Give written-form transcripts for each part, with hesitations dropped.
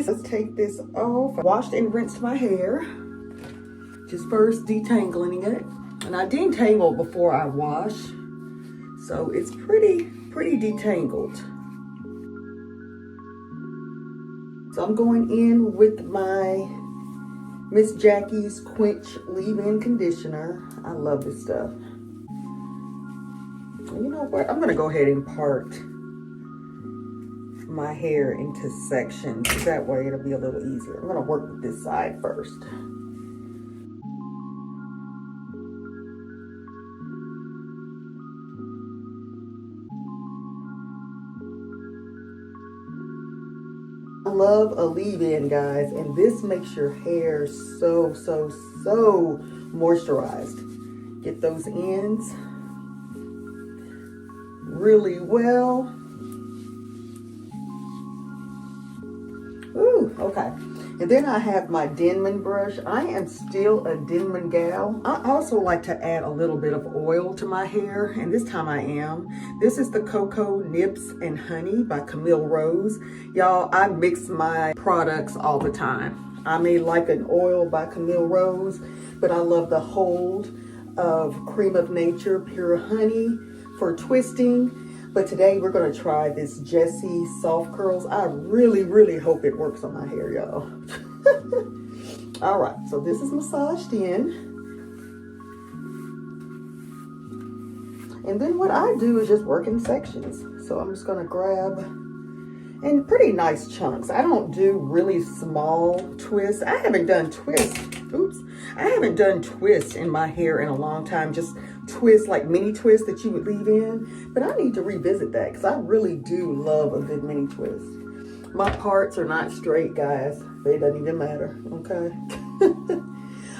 Let's take this off. I washed and rinsed my hair. Just first detangling it. And I detangled before I wash. So it's pretty detangled. So I'm going in with my Miss Jackie's Quench Leave-In Conditioner. I love this stuff. You know what? I'm gonna go ahead and part my hair into sections. That way it'll be a little easier. I'm gonna work with this side first. I love a leave-in, guys, and this makes your hair so moisturized. Get those ends really well. Ooh, okay. And then I have my Denman brush. I am still a Denman gal. I also like to add a little bit of oil to my hair, and this time I am. This is the Cocoa Nibs and Honey by Camille Rose. Y'all, I mix my products all the time. I may like an oil by Camille Rose, but I love the hold of Cream of Nature Pure Honey for twisting. But today we're gonna try this Jessie Soft Curls. I really hope it works on my hair, y'all. All right, so this is massaged in. And then what I do is just work in sections. So I'm just gonna grab, and pretty nice chunks. I don't do really small twists. I haven't done twists, I haven't done twists in my hair in a long time. Just twists, like mini twists that you would leave in. But I need to revisit that because I really do love a good mini twist. My parts are not straight, guys. They doesn't even matter, okay?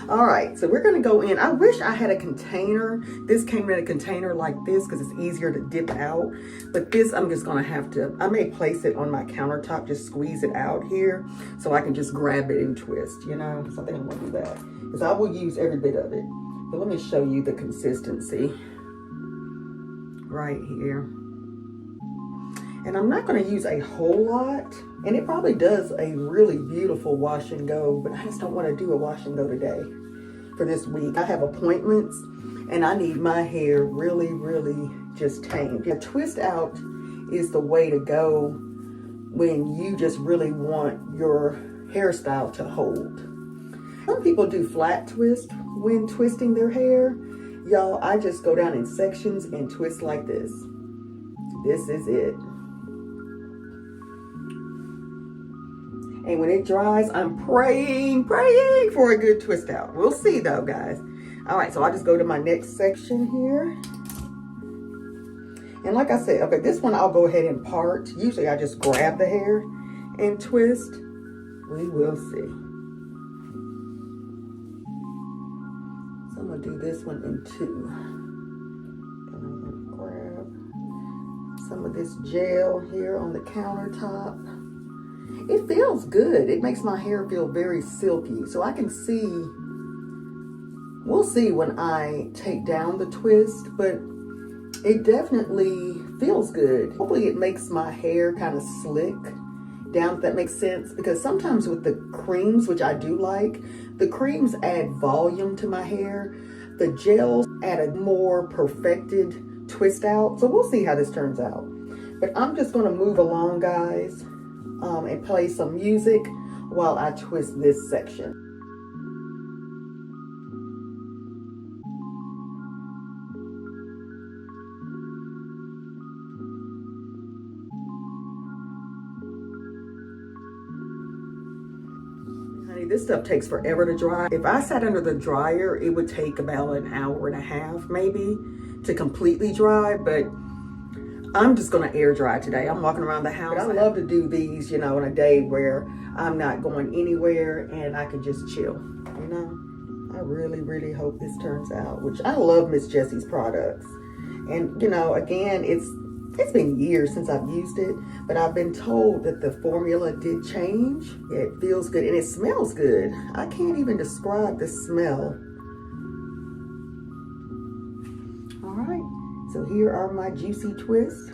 All right, so we're gonna go in. I wish I had a container. This came in a container like this because it's easier to dip out. But this, I'm just gonna have to, I may place it on my countertop, just squeeze it out here so I can just grab it and twist, you know? So I think I'm gonna do that because I will use every bit of it. But let me show you the consistency right here. And I'm not gonna use a whole lot, and it probably does a really beautiful wash and go, but I just don't wanna do a wash and go today for this week. I have appointments and I need my hair really just tamed. A twist out is the way to go when you just really want your hairstyle to hold. Some people do flat twist when twisting their hair. Y'all, I just go down in sections and twist like this. This is it. And when it dries, I'm praying for a good twist out. We'll see though, guys. All right, so I'll just go to my next section here. And like I said, okay, this one I'll go ahead and part. Usually I just grab the hair and twist. We will see. So I'm gonna do this one in two. And I'm gonna grab some of this gel here on the countertop. It feels good. It makes my hair feel very silky. So I can see, we'll see when I take down the twist, but it definitely feels good. Hopefully it makes my hair kind of slick down, if that makes sense. Because sometimes with the creams, which I do like, the creams add volume to my hair. The gels add a more perfected twist out. So we'll see how this turns out. But I'm just gonna move along, guys. And play some music while I twist this section. Honey, this stuff takes forever to dry. If I sat under the dryer, it would take about an hour and a half maybe to completely dry, but I'm just gonna air dry today. I'm walking around the house. But I love to do these, you know, on a day where I'm not going anywhere and I can just chill, you know? I really hope this turns out, which I love Miss Jessie's products. And, you know, again, it's been years since I've used it, but I've been told that the formula did change. It feels good and it smells good. I can't even describe the smell. All right. So here are my juicy twists.